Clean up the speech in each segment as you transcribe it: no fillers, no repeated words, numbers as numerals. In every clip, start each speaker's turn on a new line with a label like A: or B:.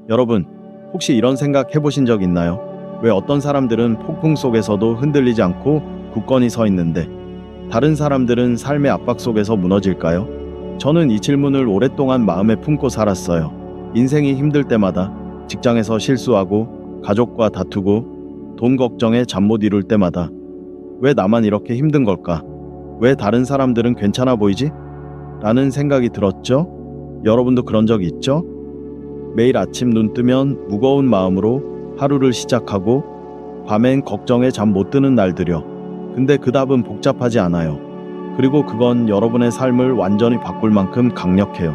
A: 여러분, 혹시 이런 생각 해보신 적 있나요? 왜 어떤 사람들은 폭풍 속에서도 흔들리지 않고 굳건히 서 있는데 다른 사람들은 삶의 압박 속에서 무너질까요? 저는 이 질문을 오랫동안 마음에 품고 살았어요. 인생이 힘들 때마다, 직장에서 실수하고 가족과 다투고 돈 걱정에 잠 못 이룰 때마다 왜 나만 이렇게 힘든 걸까? 왜 다른 사람들은 괜찮아 보이지? 라는 생각이 들었죠? 여러분도 그런 적 있죠? 매일 아침 눈 뜨면 무거운 마음으로 하루를 시작하고 밤엔 걱정에 잠 못 드는 날들이요. 근데 그 답은 복잡하지 않아요. 그리고 그건 여러분의 삶을 완전히 바꿀 만큼 강력해요.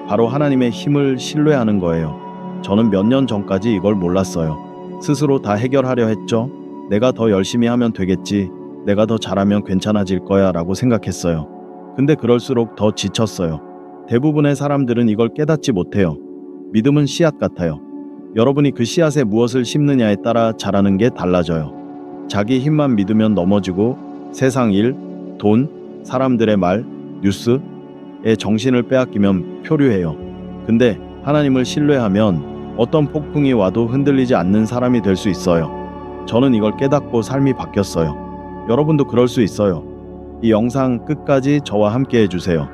A: 바로 하나님의 힘을 신뢰하는 거예요. 저는 몇 년 전까지 이걸 몰랐어요. 스스로 다 해결하려 했죠. 내가 더 열심히 하면 되겠지. 내가 더 잘하면 괜찮아질 거야 라고 생각했어요. 근데 그럴수록 더 지쳤어요. 대부분의 사람들은 이걸 깨닫지 못해요. 믿음은 씨앗 같아요. 여러분이 그 씨앗에 무엇을 심느냐에 따라 자라는 게 달라져요. 자기 힘만 믿으면 넘어지고 세상 일, 돈, 사람들의 말, 뉴스에 정신을 빼앗기면 표류해요. 근데 하나님을 신뢰하면 어떤 폭풍이 와도 흔들리지 않는 사람이 될 수 있어요. 저는 이걸 깨닫고 삶이 바뀌었어요. 여러분도 그럴 수 있어요. 이 영상 끝까지 저와 함께 해주세요.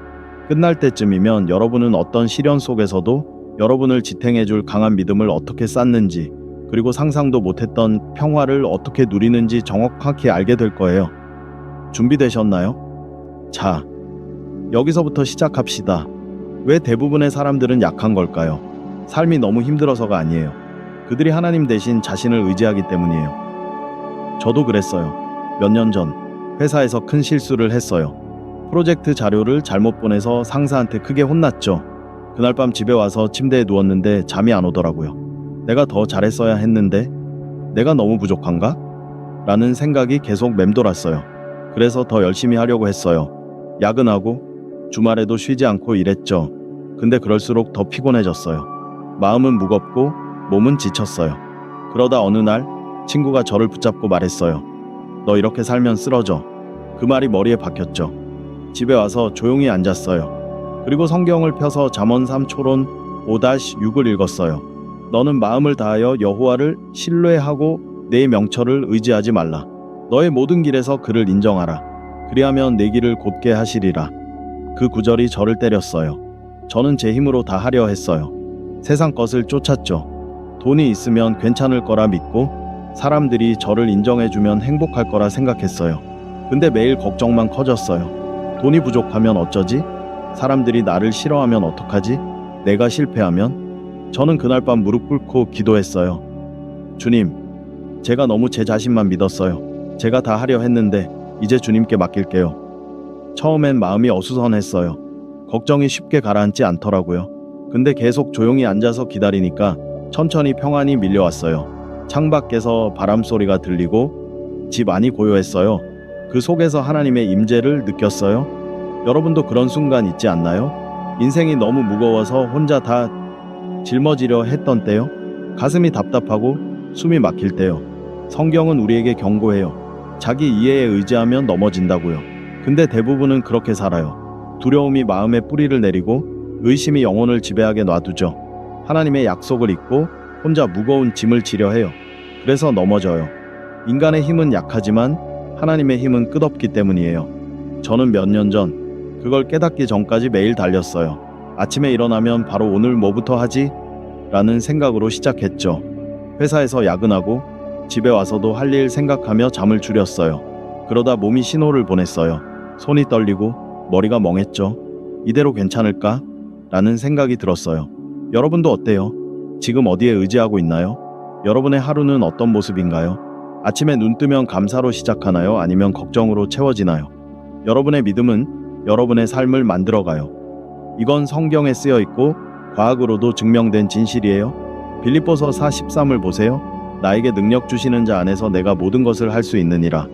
A: 끝날 때쯤이면 여러분은 어떤 시련 속에서도 여러분을 지탱해줄 강한 믿음을 어떻게 쌓는지, 그리고 상상도 못했던 평화를 어떻게 누리는지 정확하게 알게 될 거예요. 준비되셨나요? 자, 여기서부터 시작합시다. 왜 대부분의 사람들은 약한 걸까요? 삶이 너무 힘들어서가 아니에요. 그들이 하나님 대신 자신을 의지하기 때문이에요. 저도 그랬어요. 몇 년 전 회사에서 큰 실수를 했어요. 프로젝트 자료를 잘못 보내서 상사한테 크게 혼났죠. 그날 밤 집에 와서 침대에 누웠는데 잠이 안 오더라고요. 내가 더 잘했어야 했는데 내가 너무 부족한가? 라는 생각이 계속 맴돌았어요. 그래서 더 열심히 하려고 했어요. 야근하고 주말에도 쉬지 않고 일했죠. 근데 그럴수록 더 피곤해졌어요. 마음은 무겁고 몸은 지쳤어요. 그러다 어느 날 친구가 저를 붙잡고 말했어요. 너 이렇게 살면 쓰러져. 그 말이 머리에 박혔죠. 집에 와서 조용히 앉았어요. 그리고 성경을 펴서 잠언 3초론 5-6을 읽었어요. 너는 마음을 다하여 여호와를 신뢰하고 내 명철을 의지하지 말라. 너의 모든 길에서 그를 인정하라. 그리하면 내 길을 곧게 하시리라. 그 구절이 저를 때렸어요. 저는 제 힘으로 다 하려 했어요. 세상 것을 쫓았죠. 돈이 있으면 괜찮을 거라 믿고 사람들이 저를 인정해주면 행복할 거라 생각했어요. 근데 매일 걱정만 커졌어요. 돈이 부족하면 어쩌지? 사람들이 나를 싫어하면 어떡하지? 내가 실패하면? 저는 그날 밤 무릎 꿇고 기도했어요. 주님, 제가 너무 제 자신만 믿었어요. 제가 다 하려 했는데 이제 주님께 맡길게요. 처음엔 마음이 어수선했어요. 걱정이 쉽게 가라앉지 않더라고요. 근데 계속 조용히 앉아서 기다리니까 천천히 평안이 밀려왔어요. 창밖에서 바람 소리가 들리고 집 안이 고요했어요. 그 속에서 하나님의 임재를 느꼈어요. 여러분도 그런 순간 있지 않나요? 인생이 너무 무거워서 혼자 다 짊어지려 했던 때요. 가슴이 답답하고 숨이 막힐 때요. 성경은 우리에게 경고해요. 자기 이해에 의지하면 넘어진다고요. 근데 대부분은 그렇게 살아요. 두려움이 마음에 뿌리를 내리고 의심이 영혼을 지배하게 놔두죠. 하나님의 약속을 잊고 혼자 무거운 짐을 지려 해요. 그래서 넘어져요. 인간의 힘은 약하지만 하나님의 힘은 끝없기 때문이에요. 저는 몇 년 전 그걸 깨닫기 전까지 매일 달렸어요. 아침에 일어나면 바로 오늘 뭐부터 하지? 라는 생각으로 시작했죠. 회사에서 야근하고 집에 와서도 할 일 생각하며 잠을 줄였어요. 그러다 몸이 신호를 보냈어요. 손이 떨리고 머리가 멍했죠. 이대로 괜찮을까? 라는 생각이 들었어요. 여러분도 어때요? 지금 어디에 의지하고 있나요? 여러분의 하루는 어떤 모습인가요? 아침에 눈 뜨면 감사로 시작하나요? 아니면 걱정으로 채워지나요? 여러분의 믿음은 여러분의 삶을 만들어가요. 이건 성경에 쓰여 있고 과학으로도 증명된 진실이에요. 빌립보서 4:13을 보세요. 나에게 능력 주시는 자 안에서 내가 모든 것을 할 수 있느니라.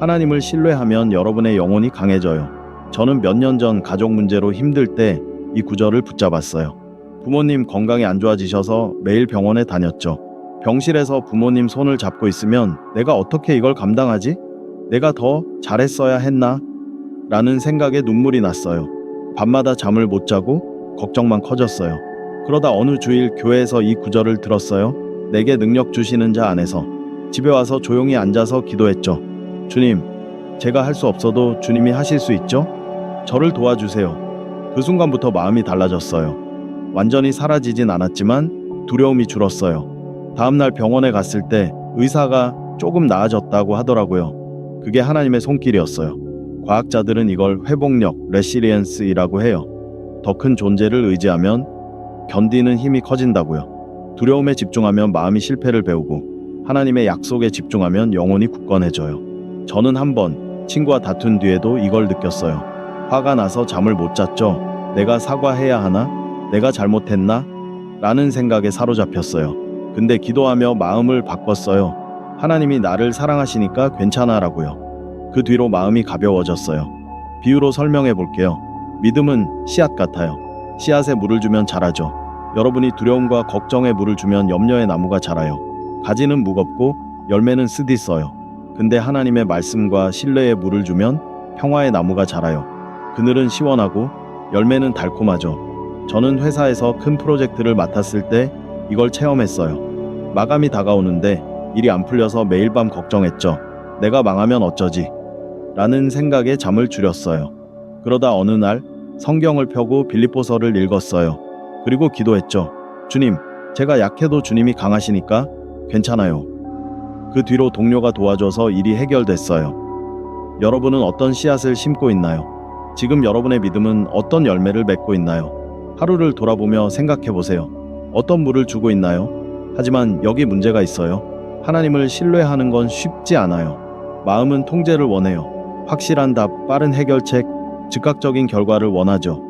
A: 하나님을 신뢰하면 여러분의 영혼이 강해져요. 저는 몇 년 전 가족 문제로 힘들 때 이 구절을 붙잡았어요. 부모님 건강이 안 좋아지셔서 매일 병원에 다녔죠. 병실에서 부모님 손을 잡고 있으면 내가 어떻게 이걸 감당하지? 내가 더 잘했어야 했나? 라는 생각에 눈물이 났어요. 밤마다 잠을 못 자고 걱정만 커졌어요. 그러다 어느 주일 교회에서 이 구절을 들었어요. 내게 능력 주시는 자 안에서. 집에 와서 조용히 앉아서 기도했죠. 주님, 제가 할 수 없어도 주님이 하실 수 있죠? 저를 도와주세요. 그 순간부터 마음이 달라졌어요. 완전히 사라지진 않았지만 두려움이 줄었어요. 다음날 병원에 갔을 때 의사가 조금 나아졌다고 하더라고요. 그게 하나님의 손길이었어요. 과학자들은 이걸 회복력, 레시리엔스이라고 해요. 더 큰 존재를 의지하면 견디는 힘이 커진다고요. 두려움에 집중하면 마음이 실패를 배우고 하나님의 약속에 집중하면 영혼이 굳건해져요. 저는 한번 친구와 다툰 뒤에도 이걸 느꼈어요. 화가 나서 잠을 못 잤죠. 내가 사과해야 하나? 내가 잘못했나? 라는 생각에 사로잡혔어요. 근데 기도하며 마음을 바꿨어요. 하나님이 나를 사랑하시니까 괜찮아라고요. 그 뒤로 마음이 가벼워졌어요. 비유로 설명해 볼게요. 믿음은 씨앗 같아요. 씨앗에 물을 주면 자라죠. 여러분이 두려움과 걱정에 물을 주면 염려의 나무가 자라요. 가지는 무겁고 열매는 쓰디써요. 근데 하나님의 말씀과 신뢰에 물을 주면 평화의 나무가 자라요. 그늘은 시원하고 열매는 달콤하죠. 저는 회사에서 큰 프로젝트를 맡았을 때 이걸 체험했어요. 마감이 다가오는데 일이 안 풀려서 매일 밤 걱정했죠. 내가 망하면 어쩌지? 라는 생각에 잠을 줄였어요. 그러다 어느 날 성경을 펴고 빌립보서를 읽었어요. 그리고 기도했죠. 주님, 제가 약해도 주님이 강하시니까 괜찮아요. 그 뒤로 동료가 도와줘서 일이 해결됐어요. 여러분은 어떤 씨앗을 심고 있나요? 지금 여러분의 믿음은 어떤 열매를 맺고 있나요? 하루를 돌아보며 생각해 보세요. 어떤 물을 주고 있나요? 하지만 여기 문제가 있어요. 하나님을 신뢰하는 건 쉽지 않아요. 마음은 통제를 원해요. 확실한 답, 빠른 해결책, 즉각적인 결과를 원하죠.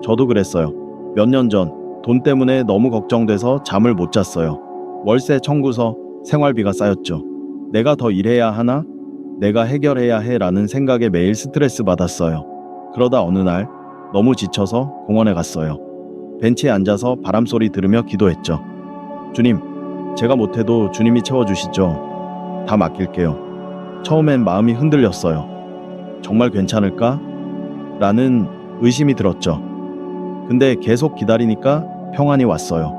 A: 저도 그랬어요. 몇 년 전 돈 때문에 너무 걱정돼서 잠을 못 잤어요. 월세, 청구서, 생활비가 쌓였죠. 내가 더 일해야 하나? 내가 해결해야 해 라는 생각에 매일 스트레스 받았어요. 그러다 어느 날 너무 지쳐서 공원에 갔어요. 벤치에 앉아서 바람소리 들으며 기도했죠. 주님, 제가 못해도 주님이 채워주시죠. 다 맡길게요. 처음엔 마음이 흔들렸어요. 정말 괜찮을까? 라는 의심이 들었죠. 근데 계속 기다리니까 평안이 왔어요.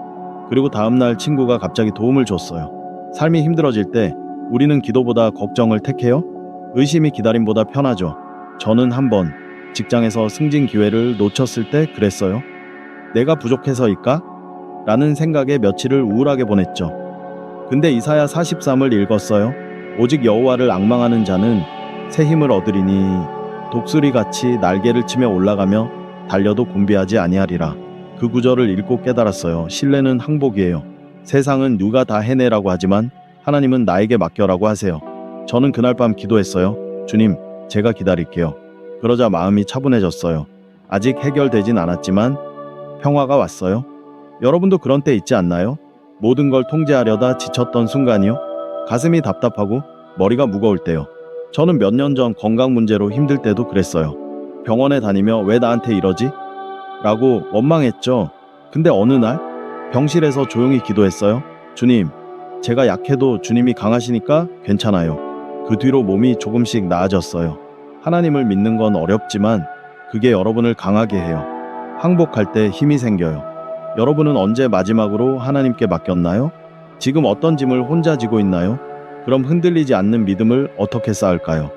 A: 그리고 다음날 친구가 갑자기 도움을 줬어요. 삶이 힘들어질 때 우리는 기도보다 걱정을 택해요? 의심이 기다림보다 편하죠. 저는 한번 직장에서 승진 기회를 놓쳤을 때 그랬어요. 내가 부족해서일까? 라는 생각에 며칠을 우울하게 보냈죠. 근데 이사야 43을 읽었어요. 오직 여호와를 앙망하는 자는 새 힘을 얻으리니 독수리같이 날개를 치며 올라가며 달려도 곤비하지 아니하리라. 그 구절을 읽고 깨달았어요. 신뢰는 항복이에요. 세상은 누가 다 해내라고 하지만 하나님은 나에게 맡겨라고 하세요. 저는 그날 밤 기도했어요. 주님, 제가 기다릴게요. 그러자 마음이 차분해졌어요. 아직 해결되진 않았지만 평화가 왔어요. 여러분도 그런 때 있지 않나요? 모든 걸 통제하려다 지쳤던 순간이요? 가슴이 답답하고 머리가 무거울 때요. 저는 몇 년 전 건강 문제로 힘들 때도 그랬어요. 병원에 다니며 왜 나한테 이러지? 라고 원망했죠. 근데 어느 날 병실에서 조용히 기도했어요. 주님, 제가 약해도 주님이 강하시니까 괜찮아요. 그 뒤로 몸이 조금씩 나아졌어요. 하나님을 믿는 건 어렵지만 그게 여러분을 강하게 해요. 항복할 때 힘이 생겨요. 여러분은 언제 마지막으로 하나님께 맡겼나요? 지금 어떤 짐을 혼자 지고 있나요? 그럼 흔들리지 않는 믿음을 어떻게 쌓을까요?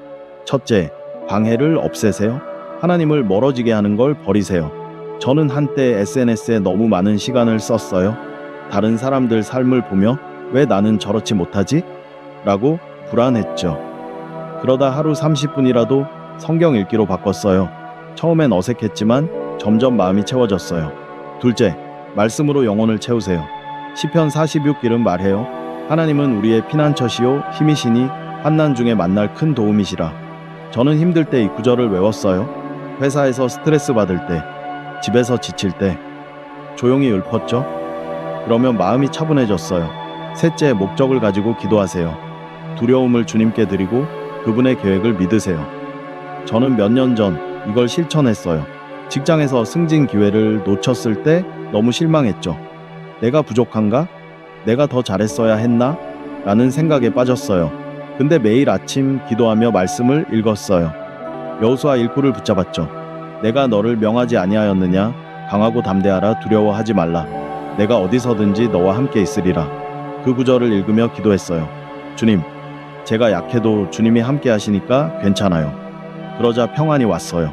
A: 첫째, 방해를 없애세요. 하나님을 멀어지게 하는 걸 버리세요. 저는 한때 SNS에 너무 많은 시간을 썼어요. 다른 사람들 삶을 보며 왜 나는 저렇지 못하지? 라고 불안했죠. 그러다 하루 30분이라도 성경 읽기로 바꿨어요. 처음엔 어색했지만 점점 마음이 채워졌어요. 둘째, 말씀으로 영혼을 채우세요. 시편 46길은 말해요. 하나님은 우리의 피난처시요 힘이시니 환난 중에 만날 큰 도움이시라. 저는 힘들 때 이 구절을 외웠어요. 회사에서 스트레스 받을 때, 집에서 지칠 때 조용히 읊었죠. 그러면 마음이 차분해졌어요. 셋째, 목적을 가지고 기도하세요. 두려움을 주님께 드리고 그분의 계획을 믿으세요. 저는 몇 년 전 이걸 실천했어요. 직장에서 승진 기회를 놓쳤을 때 너무 실망했죠. 내가 부족한가? 내가 더 잘했어야 했나? 라는 생각에 빠졌어요. 근데 매일 아침 기도하며 말씀을 읽었어요. 여호수아 1구를 붙잡았죠. 내가 너를 명하지 아니하였느냐? 강하고 담대하라. 두려워하지 말라. 내가 어디서든지 너와 함께 있으리라. 그 구절을 읽으며 기도했어요. 주님, 제가 약해도 주님이 함께 하시니까 괜찮아요. 그러자 평안이 왔어요.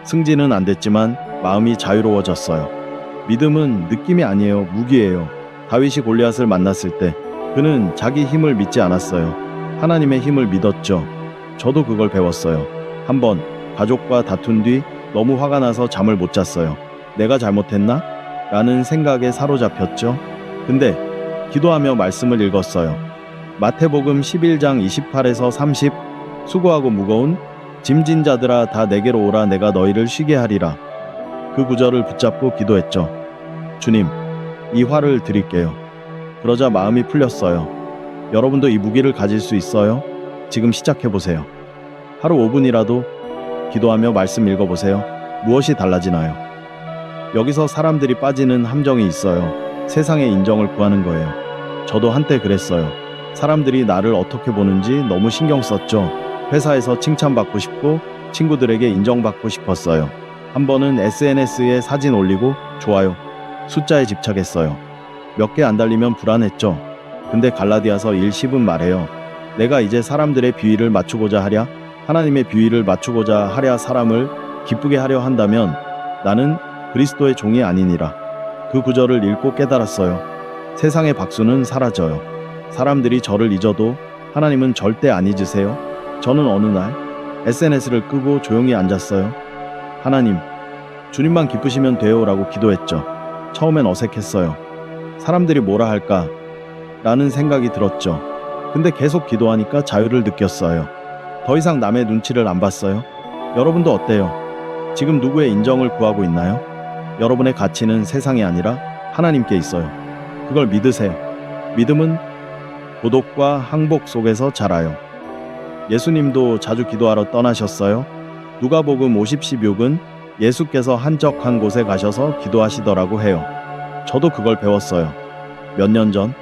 A: 승진은 안 됐지만 마음이 자유로워졌어요. 믿음은 느낌이 아니에요. 무기예요. 다윗이 골리앗을 만났을 때 그는 자기 힘을 믿지 않았어요. 하나님의 힘을 믿었죠. 저도 그걸 배웠어요. 한번 가족과 다툰 뒤 너무 화가 나서 잠을 못 잤어요. 내가 잘못했나? 라는 생각에 사로잡혔죠. 근데 기도하며 말씀을 읽었어요. 마태복음 11장 28에서 30. 수고하고 무거운 짐진 자들아 다 내게로 오라 내가 너희를 쉬게 하리라. 그 구절을 붙잡고 기도했죠. 주님, 이 화를 드릴게요. 그러자 마음이 풀렸어요. 여러분도 이 무기를 가질 수 있어요? 지금 시작해보세요. 하루 5분이라도 기도하며 말씀 읽어보세요. 무엇이 달라지나요? 여기서 사람들이 빠지는 함정이 있어요. 세상의 인정을 구하는 거예요. 저도 한때 그랬어요. 사람들이 나를 어떻게 보는지 너무 신경 썼죠. 회사에서 칭찬받고 싶고 친구들에게 인정받고 싶었어요. 한 번은 SNS에 사진 올리고 좋아요, 숫자에 집착했어요. 몇 개 안 달리면 불안했죠. 근데 갈라디아서 1:10은 말해요. 내가 이제 사람들의 비위를 맞추고자 하랴, 하나님의 비위를 맞추고자 하랴. 사람을 기쁘게 하려 한다면 나는 그리스도의 종이 아니니라. 그 구절을 읽고 깨달았어요. 세상의 박수는 사라져요. 사람들이 저를 잊어도 하나님은 절대 안 잊으세요. 저는 어느 날 SNS를 끄고 조용히 앉았어요. 하나님, 주님만 기쁘시면 돼요라고 기도했죠. 처음엔 어색했어요. 사람들이 뭐라 할까? 라는 생각이 들었죠. 근데 계속 기도하니까 자유를 느꼈어요. 더 이상 남의 눈치를 안 봤어요. 여러분도 어때요? 지금 누구의 인정을 구하고 있나요? 여러분의 가치는 세상이 아니라 하나님께 있어요. 그걸 믿으세요. 믿음은 고독과 항복 속에서 자라요. 예수님도 자주 기도하러 떠나셨어요. 누가복음 50:16은 예수께서 한적한 곳에 가셔서 기도하시더라고 해요. 저도 그걸 배웠어요. 몇 년 전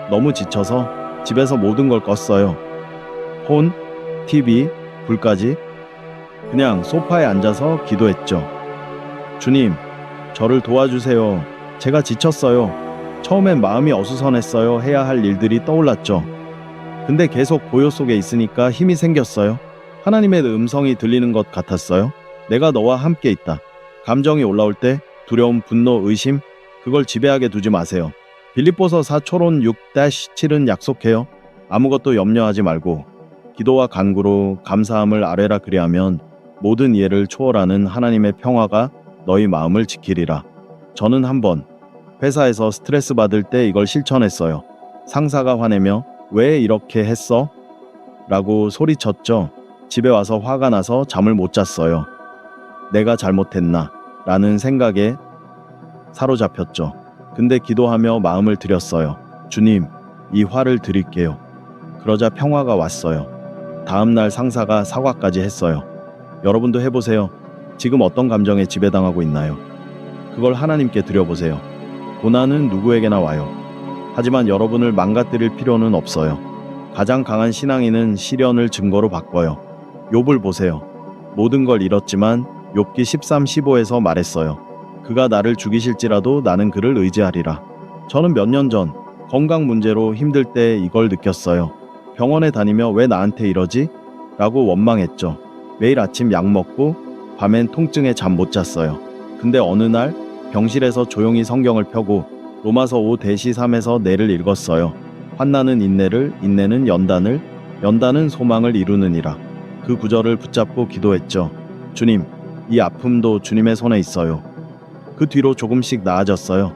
A: 너무 지쳐서 집에서 모든 걸 껐어요. 폰, TV, 불까지. 그냥 소파에 앉아서 기도했죠. 주님, 저를 도와주세요. 제가 지쳤어요. 처음엔 마음이 어수선했어요. 해야 할 일들이 떠올랐죠. 근데 계속 고요 속에 있으니까 힘이 생겼어요. 하나님의 음성이 들리는 것 같았어요. 내가 너와 함께 있다. 감정이 올라올 때 두려움, 분노, 의심, 그걸 지배하게 두지 마세요. 빌립보서 4초론 6-7은 약속해요. 아무것도 염려하지 말고 기도와 간구로 감사함을 아뢰라. 그리하면 모든 이해를 초월하는 하나님의 평화가 너희 마음을 지키리라. 저는 한번 회사에서 스트레스 받을 때 이걸 실천했어요. 상사가 화내며 왜 이렇게 했어? 라고 소리쳤죠. 집에 와서 화가 나서 잠을 못 잤어요. 내가 잘못했나? 라는 생각에 사로잡혔죠. 근데 기도하며 마음을 드렸어요. 주님, 이 화를 드릴게요. 그러자 평화가 왔어요. 다음날 상사가 사과까지 했어요. 여러분도 해보세요. 지금 어떤 감정에 지배당하고 있나요? 그걸 하나님께 드려보세요. 고난은 누구에게나 와요. 하지만 여러분을 망가뜨릴 필요는 없어요. 가장 강한 신앙인은 시련을 증거로 바꿔요. 욥을 보세요. 모든 걸 잃었지만 욥기 13:15에서 말했어요. 그가 나를 죽이실지라도 나는 그를 의지하리라. 저는 몇 년 전 건강 문제로 힘들 때 이걸 느꼈어요. 병원에 다니며 왜 나한테 이러지? 라고 원망했죠. 매일 아침 약 먹고 밤엔 통증에 잠 못 잤어요. 근데 어느 날 병실에서 조용히 성경을 펴고 로마서 5-3에서 내를 읽었어요. 환난은 인내를, 인내는 연단을, 연단은 소망을 이루느니라. 그 구절을 붙잡고 기도했죠. 주님, 이 아픔도 주님의 손에 있어요. 그 뒤로 조금씩 나아졌어요.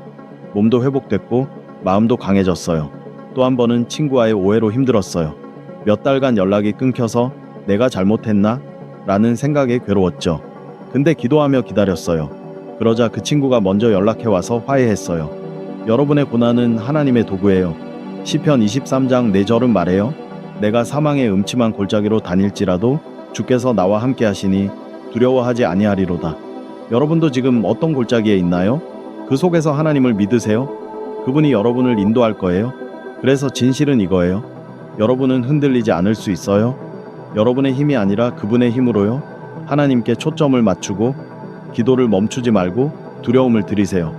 A: 몸도 회복됐고 마음도 강해졌어요. 또 한 번은 친구와의 오해로 힘들었어요. 몇 달간 연락이 끊겨서 내가 잘못했나? 라는 생각에 괴로웠죠. 근데 기도하며 기다렸어요. 그러자 그 친구가 먼저 연락해와서 화해했어요. 여러분의 고난은 하나님의 도구예요. 시편 23장 4절은 말해요. 내가 사망의 음침한 골짜기로 다닐지라도 주께서 나와 함께 하시니 두려워하지 아니하리로다. 여러분도 지금 어떤 골짜기에 있나요? 그 속에서 하나님을 믿으세요? 그분이 여러분을 인도할 거예요. 그래서 진실은 이거예요. 여러분은 흔들리지 않을 수 있어요. 여러분의 힘이 아니라 그분의 힘으로요. 하나님께 초점을 맞추고 기도를 멈추지 말고 두려움을 들이세요.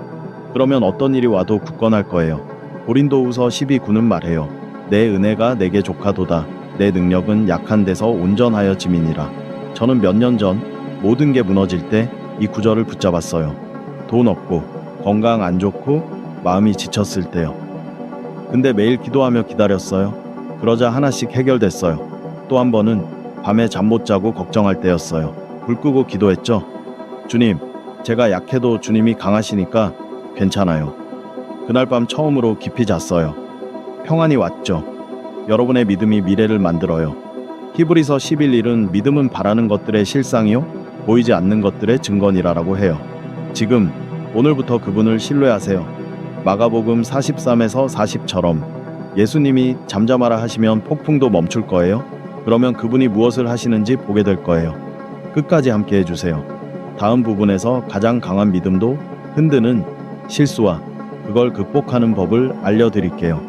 A: 그러면 어떤 일이 와도 굳건할 거예요. 고린도후서 12:9는 말해요. 내 은혜가 내게 족하도다. 내 능력은 약한 데서 온전하여 짐이니라. 저는 몇 년 전 모든 게 무너질 때 이 구절을 붙잡았어요. 돈 없고 건강 안 좋고 마음이 지쳤을 때요. 근데 매일 기도하며 기다렸어요. 그러자 하나씩 해결됐어요. 또 한 번은 밤에 잠 못 자고 걱정할 때였어요. 불 끄고 기도했죠. 주님, 제가 약해도 주님이 강하시니까 괜찮아요. 그날 밤 처음으로 깊이 잤어요. 평안이 왔죠. 여러분의 믿음이 미래를 만들어요. 히브리서 11:1은 믿음은 바라는 것들의 실상이요 보이지 않는 것들의 증거니라라고 해요. 지금 오늘부터 그분을 신뢰하세요. 마가복음 43에서 40처럼 예수님이 잠잠하라 하시면 폭풍도 멈출 거예요. 그러면 그분이 무엇을 하시는지 보게 될 거예요. 끝까지 함께 해주세요. 다음 부분에서 가장 강한 믿음도 흔드는 실수와 그걸 극복하는 법을 알려드릴게요.